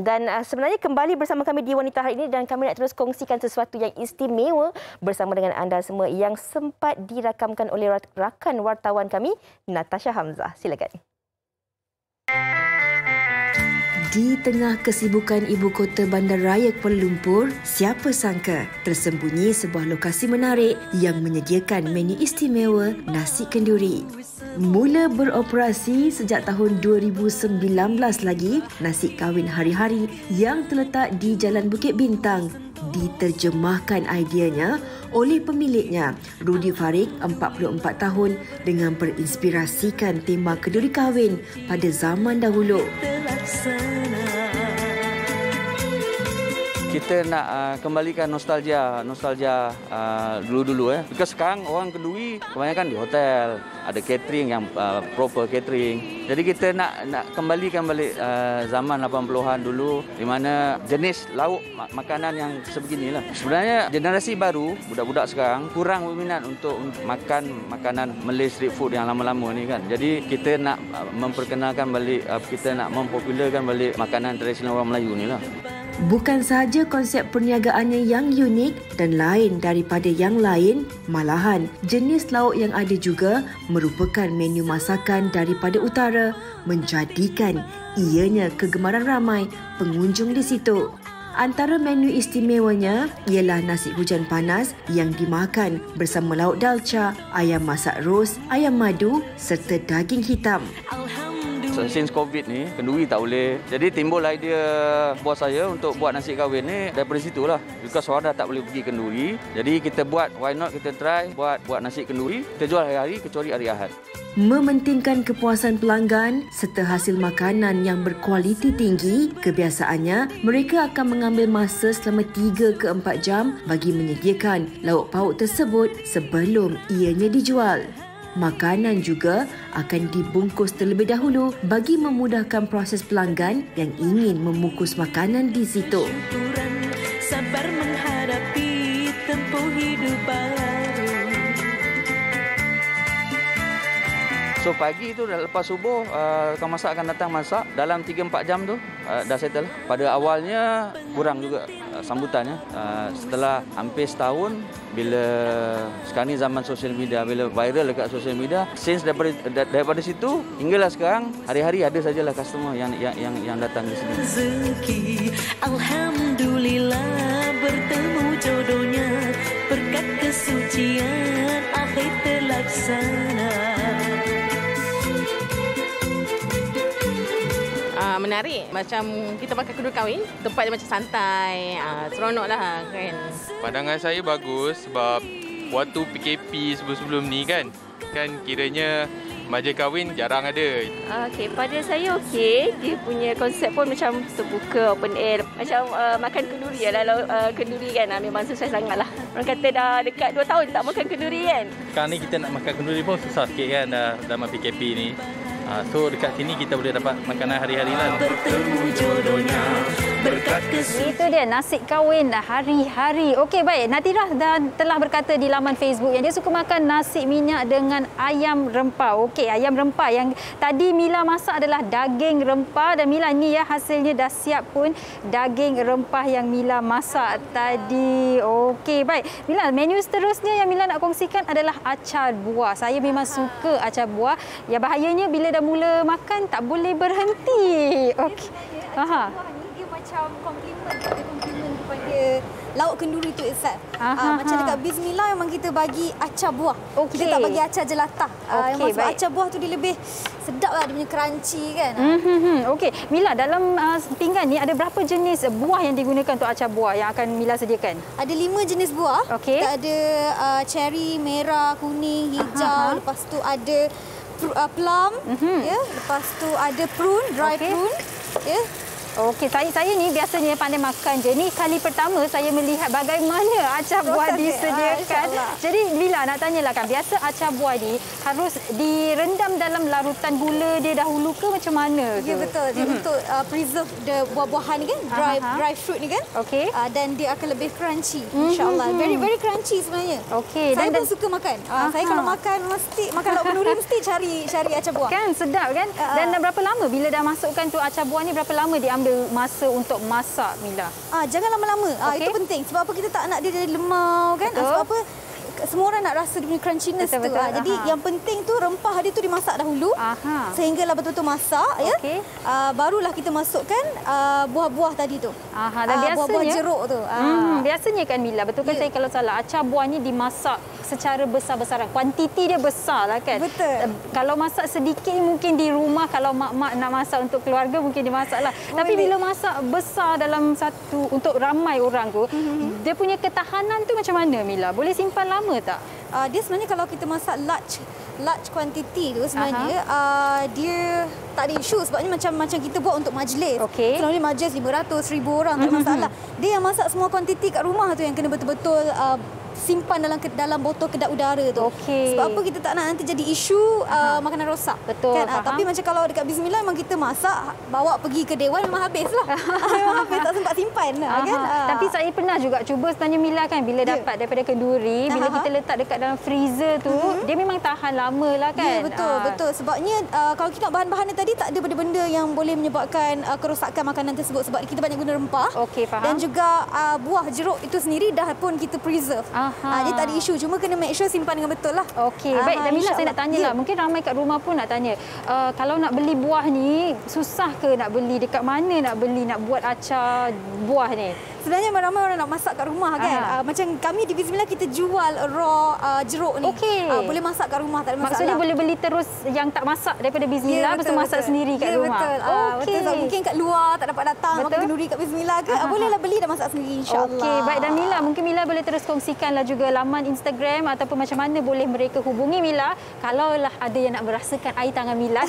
Dan sebenarnya kembali bersama kami di Wanita hari ini dan kami nak terus kongsikan sesuatu yang istimewa bersama dengan anda semua yang sempat dirakamkan oleh rakan wartawan kami, Natasha Hamzah. Silakan. Di tengah kesibukan ibu kota Bandaraya Kuala Lumpur, siapa sangka tersembunyi sebuah lokasi menarik yang menyediakan menu istimewa nasi kenduri. Mula beroperasi sejak tahun 2019 lagi, nasi kahwin hari-hari yang terletak di Jalan Bukit Bintang diterjemahkan ideanya oleh pemiliknya, Rudi Farid, 44 tahun, dengan berinspirasikan tema kenduri kahwin pada zaman dahulu. Kita nak kembalikan nostalgia dulu-dulu. Because sekarang orang kenduri kebanyakan di hotel, ada catering yang proper catering. Jadi kita nak kembalikan balik zaman 80-an dulu, di mana jenis lauk makanan yang sebeginilah. Sebenarnya generasi baru, budak-budak sekarang kurang berminat untuk makan makanan Malay street food yang lama-lama ni kan. Jadi kita nak memperkenalkan balik, kita nak mempopularkan balik makanan tradisional orang Melayu ni lah. Bukan sahaja konsep perniagaannya yang unik dan lain daripada yang lain, malahan jenis lauk yang ada juga merupakan menu masakan daripada utara, menjadikan ianya kegemaran ramai pengunjung di situ. Antara menu istimewanya ialah nasi hujan panas yang dimakan bersama lauk dalca, ayam masak ros, ayam madu serta daging hitam. Since COVID ni, kenduri tak boleh. Jadi timbul idea bos saya untuk buat nasi kahwin ni daripada situlah. Because orang dah tak boleh pergi kenduri. Jadi kita buat, why not kita try buat nasi kenduri. Kita jual hari-hari kecuali hari Ahad. Mementingkan kepuasan pelanggan serta hasil makanan yang berkualiti tinggi, kebiasaannya mereka akan mengambil masa selama 3 ke 4 jam bagi menyediakan lauk pauk tersebut sebelum ianya dijual. Makanan juga akan dibungkus terlebih dahulu bagi memudahkan proses pelanggan yang ingin memukus makanan di situ. Sabar menghadapi tempuh hidup baru. So pagi tu dah lepas subuh, tukang masak akan datang masak. Dalam 3-4 jam tu dah settle. Pada awalnya kurang juga sambutannya. Setelah hampir setahun, bila sekarang ni zaman sosial media, bila viral dekat sosial media, since daripada situ hinggalah sekarang, hari-hari ada sajalah customer yang datang di sini. Rezeki, alhamdulillah bertemu jodohnya, berkat kesucian akhir terlaksana. Menarik, macam kita pakai kenduri kahwin, tempat dia macam santai, seronok lah kan. Pandangan saya bagus sebab waktu PKP sebelum-sebelum ni kan kiranya majlis kahwin jarang ada. Okey, pada saya okey. Dia punya konsep pun macam terbuka, open air. Macam makan kenduri lah. Kenduri kan memang sesuai sangat lah. Orang kata dah dekat 2 tahun tak makan kenduri kan. Sekarang ni kita nak makan kenduri pun susah sikit kan dalam PKP ni. So dekat sini kita boleh dapat makanan hari-hari lah. Bertemu jodohnya, berkat kesucian. Itu dia nasi kahwin hari-hari. Okey, baik. Natirah telah berkata di laman Facebook yang dia suka makan nasi minyak dengan ayam rempah. Okey, ayam rempah yang tadi Mila masak adalah daging rempah dan Mila ni ya hasilnya dah siap pun daging rempah yang Mila masak tadi. Okey, baik. Mila, menu seterusnya yang Mila nak kongsikan adalah acar buah. Saya memang suka acar buah. Ya bahayanya bila dah mula makan tak boleh berhenti. Okey. Aha. Dia macam komplimen kepada lauk kenduri tu itself. Macam dekat Bismillah memang kita bagi acar buah. Okay. Kita tak bagi acar jelatah. Yang maksud baik. acar buah tu dia lebih sedap lah, dia punya crunchy kan. Okey, Mila, dalam pinggan ni ada berapa jenis buah yang digunakan untuk acar buah yang akan Mila sediakan? Ada 5 jenis buah. Okey. Kita ada cherry, merah, kuning, hijau. Lepas tu ada plum, ya. Lepas tu ada prune, dry prune, ya. Okey, saya ni biasanya pandai makan je. Ni kali pertama saya melihat bagaimana acar buah disediakan. Jadi Mila nak tanyalah kan, biasa acar buah ni harus direndam dalam larutan gula dia dahulu ke macam mana? Ya betul. Dia untuk preserve buah-buahan ni kan, dry fruit ni kan. Okey. Dan dia akan lebih crunchy, insya-Allah. Very very crunchy sebenarnya. Okey. Saya pun suka makan. Saya kalau makan lauk kenduri mesti cari acar buah. Kan sedap kan? Dan berapa lama bila dah masukkan tu acar buah ni, berapa lama diambil ambil masa untuk masak, Mila? Jangan lama-lama. Itu penting. Sebab apa kita tak nak dia jadi lemau kan? Sebab apa semua orang nak rasa dia punya crunchiness tu. Jadi yang penting tu rempah dia tu dimasak dahulu. Sehinggalah betul-betul masak ya. Barulah kita masukkan buah-buah tadi tu. Dan biasanya buah-buah jeruk tu. Biasanya kan Mila, betul kan saya kalau salah, acar buah ni dimasak secara besar-besaran. Kuantiti dia besar lah kan. Betul. Kalau masak sedikit mungkin di rumah, kalau mak-mak nak masak untuk keluarga mungkin dimasak lah. Tapi bila masak besar dalam satu untuk ramai orang tu, dia punya ketahanan tu macam mana Mila? Boleh simpan lama tak? Dia sebenarnya kalau kita masak large quantity tu sebenarnya dia tak ada isu sebabnya macam kita buat untuk majlis. Selalunya majlis 500, 1000 orang tak ada masalah. Dia yang masak semua kuantiti kat rumah tu yang kena betul-betul simpan dalam botol kedap udara tu. Sebab apa kita tak nak nanti jadi isu makanan rosak. Betul. Kan? Tapi macam kalau dekat Bismillah memang kita masak, bawa pergi ke Dewan memang habislah. Memang habis, tak sempat simpan kan. Tapi saya pernah juga cuba sebenarnya Mila kan, bila dapat daripada kenduri, bila kita letak dekat dalam freezer tu, dia memang tahan lama lah kan. Betul. Sebabnya kalau kita nak bahan-bahan tadi tak ada benda-benda yang boleh menyebabkan kerosakan makanan tersebut sebab kita banyak guna rempah. Dan juga buah jeruk itu sendiri dah pun kita preserve. Dia tak ada isu, cuma kena make sure simpan dengan betul lah. Baik, dan Mila saya nak tanya lah, mungkin ramai kat rumah pun nak tanya, kalau nak beli buah ni, susah ke nak beli? Dekat mana nak beli, nak buat acar buah ni? Sebenarnya ramai orang nak masak kat rumah kan. Macam kami di Bismillah kita jual raw jeruk ni. Boleh masak kat rumah, tak ada masalah. Maksudnya boleh beli terus yang tak masak daripada Bismillah, lepas tu masak sendiri kat rumah. Betul. Sebab mungkin kat luar tak dapat datang makan kenduri kat Bismillah ke, bolehlah beli dan masak sendiri insya-Allah. Baik, dan Mila, mungkin Mila boleh terus kongsikanlah juga laman Instagram ataupun macam mana boleh mereka hubungi Mila kalaulah ada yang nak merasakan air tangan Mila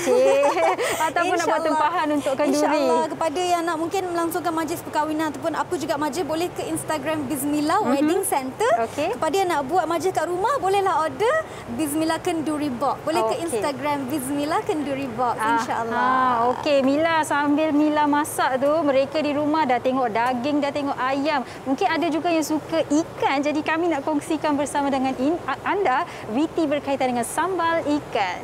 ataupun nak buat tempahan untuk kenduri. InsyaAllah, kepada yang nak mungkin melangsungkan majlis perkahwinan ataupun apa juga majlis, boleh ke Instagram Bismillah Wedding Center. Kepada yang nak buat majlis kat rumah, bolehlah order Bismillah Kenduri Box. Boleh ke Instagram Bismillah Kenduri Box, insyaAllah. Mila, sambil Mila masak tu, mereka di rumah dah tengok daging, dah tengok ayam. Mungkin ada juga yang suka ikan, jadi kami nak kongsikan bersama dengan anda viti berkaitan dengan sambal ikan.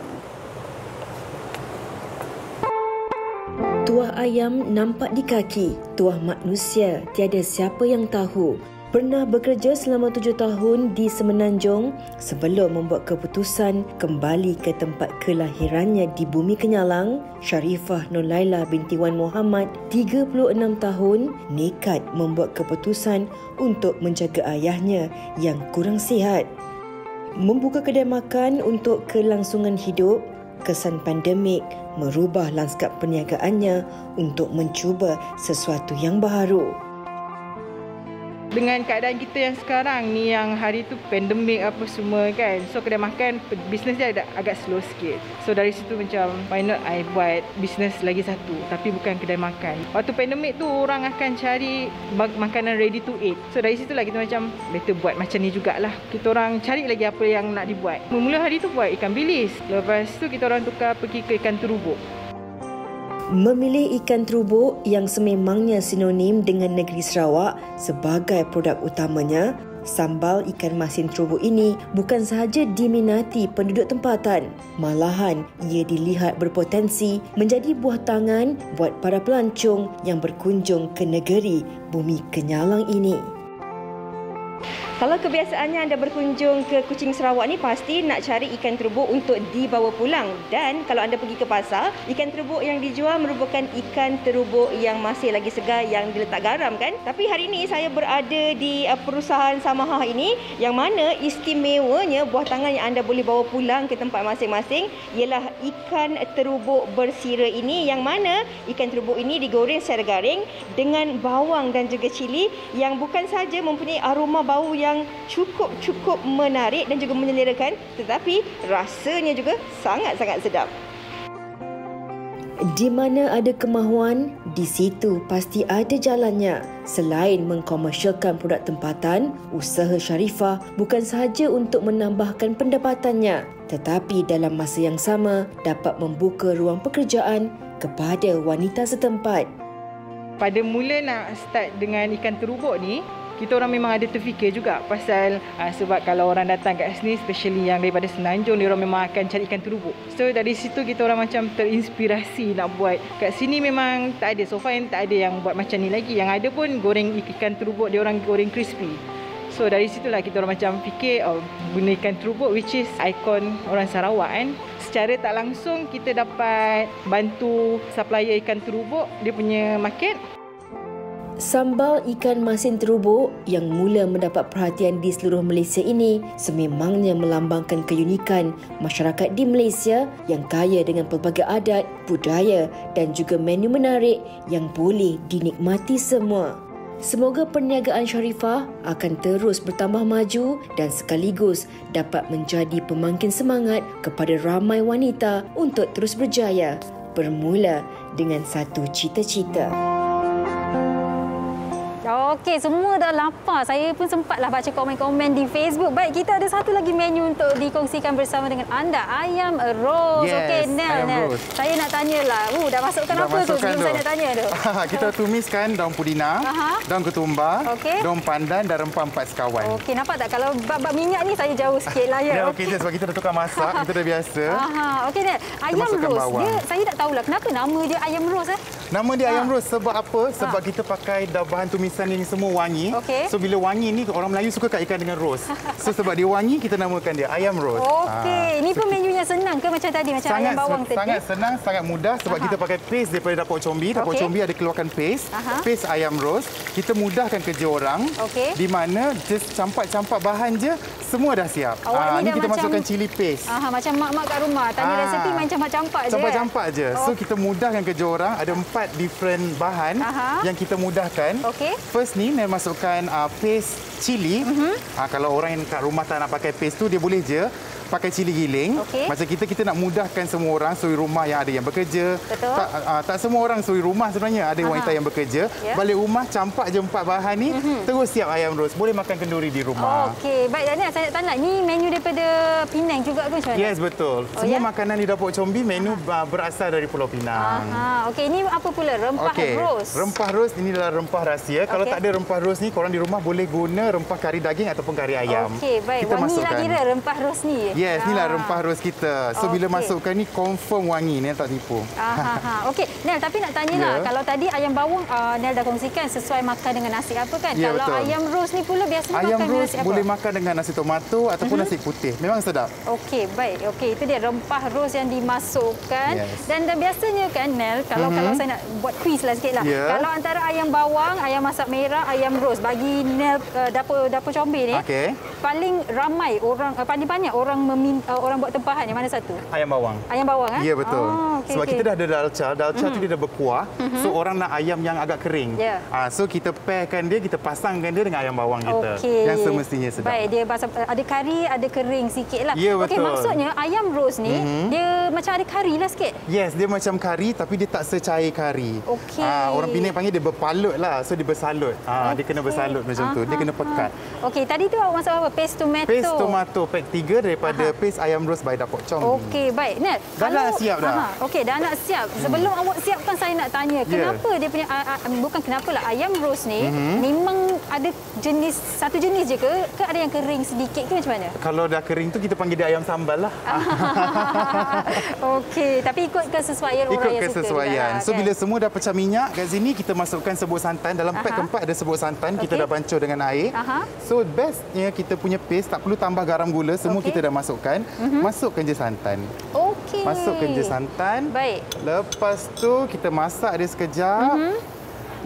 Tuah ayam nampak di kaki, tuah manusia tiada siapa yang tahu. Pernah bekerja selama 7 tahun di Semenanjung sebelum membuat keputusan kembali ke tempat kelahirannya di Bumi Kenyalang, Sharifah Nolaila binti Wan Muhammad, 36 tahun, nekat membuat keputusan untuk menjaga ayahnya yang kurang sihat. Membuka kedai makan untuk kelangsungan hidup, kesan pandemik merubah lanskap perniagaannya untuk mencuba sesuatu yang baharu. Dengan keadaan kita yang sekarang ni, yang hari tu pandemik apa semua kan, so kedai makan bisnes dia agak slow sikit. So dari situ macam why not I buat bisnes lagi satu, tapi bukan kedai makan. Waktu pandemik tu orang akan cari makanan ready to eat, so dari situlah kita macam better buat macam ni jugalah. Kita orang cari lagi apa yang nak dibuat. Mula hari tu buat ikan bilis, lepas tu kita orang tukar pergi ke ikan terubuk. Memilih ikan terubuk yang sememangnya sinonim dengan negeri Sarawak sebagai produk utamanya, sambal ikan masin terubuk ini bukan sahaja diminati penduduk tempatan, malahan ia dilihat berpotensi menjadi buah tangan buat para pelancong yang berkunjung ke negeri Bumi Kenyalang ini. Kalau kebiasaannya anda berkunjung ke Kuching Sarawak ni, pasti nak cari ikan terubuk untuk dibawa pulang. Dan kalau anda pergi ke pasar, ikan terubuk yang dijual merupakan ikan terubuk yang masih lagi segar, yang diletak garam kan. Tapi hari ini saya berada di perusahaan Samahah ini, yang mana istimewanya buah tangan yang anda boleh bawa pulang ke tempat masing-masing ialah ikan terubuk bersira ini, yang mana ikan terubuk ini digoreng secara garing dengan bawang dan juga cili yang bukan sahaja mempunyai aroma bau yang cukup menarik dan juga menyelerakan, tetapi rasanya juga sangat-sangat sedap. Di mana ada kemahuan, di situ pasti ada jalannya. Selain mengkomersialkan produk tempatan, usaha Sharifah bukan sahaja untuk menambahkan pendapatannya, tetapi dalam masa yang sama dapat membuka ruang pekerjaan kepada wanita setempat. Pada mula nak start dengan ikan terubuk ni, kita orang memang ada terfikir juga pasal sebab kalau orang datang kat sini, especially yang daripada Semenanjung, dia orang memang akan cari ikan terubuk. So dari situ kita orang macam terinspirasi nak buat. Kat sini memang tak ada, so far tak ada yang buat macam ni lagi. Yang ada pun goreng ikan terubuk, dia orang goreng crispy. So dari situlah kita orang macam fikir guna ikan terubuk, which is ikon orang Sarawak kan. Secara tak langsung kita dapat bantu supplier ikan terubuk dia punya market. Sambal ikan masin terubuk yang mula mendapat perhatian di seluruh Malaysia ini sememangnya melambangkan keunikan masyarakat di Malaysia yang kaya dengan pelbagai adat, budaya dan juga menu menarik yang boleh dinikmati semua. Semoga perniagaan Sharifah akan terus bertambah maju dan sekaligus dapat menjadi pemangkin semangat kepada ramai wanita untuk terus berjaya, bermula dengan satu cita-cita. Okey, semua dah lapar. Saya pun sempatlah baca komen-komen di Facebook. Baik, kita ada satu lagi menu untuk dikongsikan bersama dengan anda. Ayam rose. Yes, okey, Nel. Saya nak tanyalah. Dah masukkan apa tu sebelum saya nak tanya tu? Kita tumiskan daun pudina, daun ketumbar, daun pandan dan rempah 4 sekawan. Okey, nampak tak? Kalau bab minyak ni saya jauh sikit lah ya. Okey, sebab kita dah tukar masak, kita dah biasa. Okey, Nel. Ayam rose. Saya tak tahulah kenapa nama dia ayam rose. Nama dia ayam rose sebab apa? Sebab kita pakai bahan tumisan ini semua wangi. So bila wangi ni orang Melayu suka kat ikan dengan rose. So sebab dia wangi kita namakan dia ayam rose. Okey, ini pun menunya senang ke macam tadi macam ayam bawang tadi? Sangat senang, sangat mudah sebab kita pakai paste daripada Dapur Combi. Dapur Combi ada keluarkan paste, paste ayam rose. Kita mudahkan kerja orang. Di mana just campak-campak bahan je semua dah siap. Ni kita masukkan cili paste. Macam mak-mak kat rumah tanya resepi main campak-campak je. Campak-campak je. So kita mudahkan kerja orang. Ada 4 different bahan yang kita mudahkan. First ni Nel masukkan paste cili. Kalau orang yang kat rumah tak nak pakai paste tu, dia boleh je pakai cili giling. Macam kita nak mudahkan semua orang, suri rumah yang ada yang bekerja. Tak semua orang suri rumah sebenarnya, ada wanita yang bekerja. Balik rumah campak je 4 bahan ni, terus siap ayam rose. Boleh makan kenduri di rumah. Okey, baik Daniel, saya nak tanya, ni menu daripada Penang juga ke macam mana? Yes, betul. Semua makanan di Dapur Combi menu berasal dari Pulau Pinang. Okey, ini apa pula? Rempah rose. Rempah rose ini adalah rempah rahsia. Kalau tak ada rempah rose ni, korang di rumah boleh guna rempah kari daging ataupun kari ayam. Okey, baik. Kita wangi lah kira rempah rose ni. Yes, inilah rempah rose kita. So bila masukkan ni confirm wangi, Nel tak tipu. Okey, Nel, tapi nak tanyalah, kalau tadi ayam bawang Nel dah kongsikan sesuai makan dengan nasi apa kan? Kalau ayam rose ni pula biasanya ayam makan dengan rose nasi apa? Boleh makan dengan nasi tomato ataupun nasi putih. Memang sedap. Okey, baik. Okey, itu dia rempah rose yang dimasukkan. Dan biasanya kan Nel, kalau saya nak buat quiz lah sikitlah. Kalau antara ayam bawang, ayam masak merah, ayam rose, bagi Nel dapur Combi ni, paling ramai orang, paling banyak orang orang buat tempahan yang mana satu? Ayam bawang. Ayam bawang Ya, betul. Sebab kita dah ada dalca. Dalca tu dia dah berkuah. So orang nak ayam yang agak kering. So kita pairkan dia, kita pasangkan dia dengan ayam bawang kita. Yang semestinya sedap. Baik, dia ada kari, ada kering sikit lah. Ya, betul. Okey, maksudnya ayam rose ni, dia macam ada kari lah sikit? Yes, dia macam kari tapi dia tak secair kari. Orang Penang panggil dia berpalut lah. So dia bersalut. Dia kena bersalut macam tu. Dia kena pekat. Okey, tadi tu awak masak apa? Paste tomato? Paste tomato pack 3 daripada paste ayam rose by Dapur Combi. Okey, baik. Nel, dah nak siap dah. Okey, dah nak siap. Sebelum awak siapkan, saya nak tanya, kenapa dia punya, bukan kenapa lah, ayam rose ni memang ada satu jenis je ke ada yang kering sedikit ke macam mana? Kalau dah kering tu kita panggil dia ayam sambal lah. Okey, tapi ikut kesesuaian orang yang suka. Ikut kesesuaian. So bila semua dah pecah minyak kat sini, kita masukkan serbuk santan. Dalam pack keempat ada serbuk santan. Kita dah pancur dengan air. So bestnya kita punya paste tak perlu tambah garam gula, semua kita dah masukkan. Masukkan je santan. Masukkan je santan. Baik. Lepas tu kita masak dia sekejap.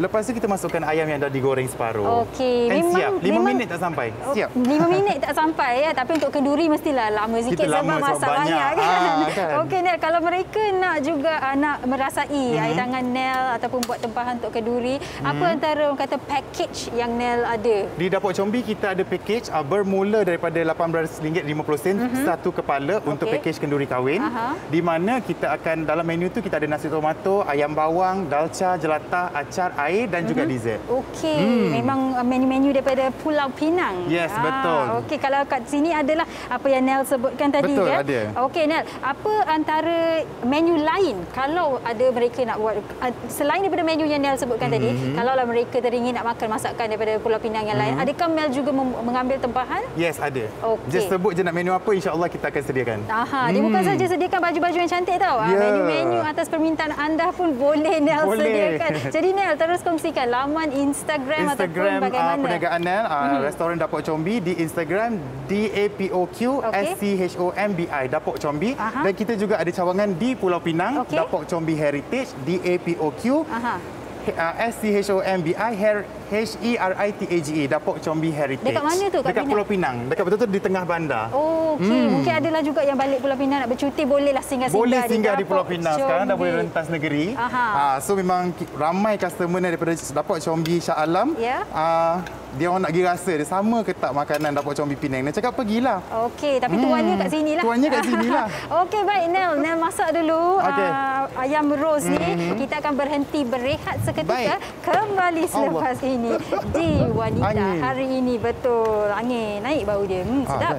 Lepas tu kita masukkan ayam yang dah digoreng separuh. Okey, siap. 5 minit tak sampai. Siap. 5 minit tak sampai ya, tapi untuk kenduri mestilah lama sikit sebab masak banyak kan. Okey Nel, kalau mereka nak juga nak merasai air tangan Nel ataupun buat tempahan untuk kenduri, apa antara orang kata package yang Nel ada? Di Dapur Combi kita ada package bermula daripada RM18.50 satu kepala untuk package kenduri kahwin. Di mana kita akan dalam menu tu kita ada nasi tomato, ayam bawang, dalca, jelatah, acar, air dan juga dessert. Okey, memang menu-menu daripada Pulau Pinang. Yes, betul. Okey, kalau kat sini adalah apa yang Nel sebutkan tadi betul, kan? Ada. Okey Nel, apa antara menu lain kalau ada mereka nak buat selain daripada menu yang Nel sebutkan tadi, kalaulah mereka teringin nak makan masakan daripada Pulau Pinang yang lain, adakah Mel juga mengambil tempahan? Yes, ada. Okey. Just sebut je nak menu apa, insya-Allah kita akan sediakan. Dia bukan saja sediakan baju-baju yang cantik tau. Menu-menu atas permintaan anda pun boleh Nel sediakan. Jadi Nel, terus kongsikan laman Instagram ataupun bagaimana? Perniagaan Nel, restoran Dapok Combi di Instagram DAPOQ.SCHOMBI Dapok Combi. Dan kita juga ada cawangan di Pulau Pinang, Dapok Combi Heritage DAPOQ. SCHOMBI HERITAGE Dapok Combi Heritage. Dekat mana tu? Dekat Pulau Pinang. Dekat betul-betul di tengah bandar. Okey, mungkin adalah juga yang balik Pulau Pinang nak bercuti, bolehlah singgah-singgah. Boleh singgah di Pulau Pinang. Sekarang dah boleh rentas negeri. So memang ramai customer daripada Dapok Combi Shah Alam. Dia orang nak pergi rasa dia sama ke tak makanan Dapok Combi Penang. Dia cakap pergilah. Okey, tapi tuannya kat sinilah. Tuannya kat sinilah. Okey, baik Nel. Nel masak dulu ayam ros ni. Kita akan berhenti berehat seketika. Kembali selepas ini di Wanita Hari Ini. Betul. Angin naik bau dia. Sedap.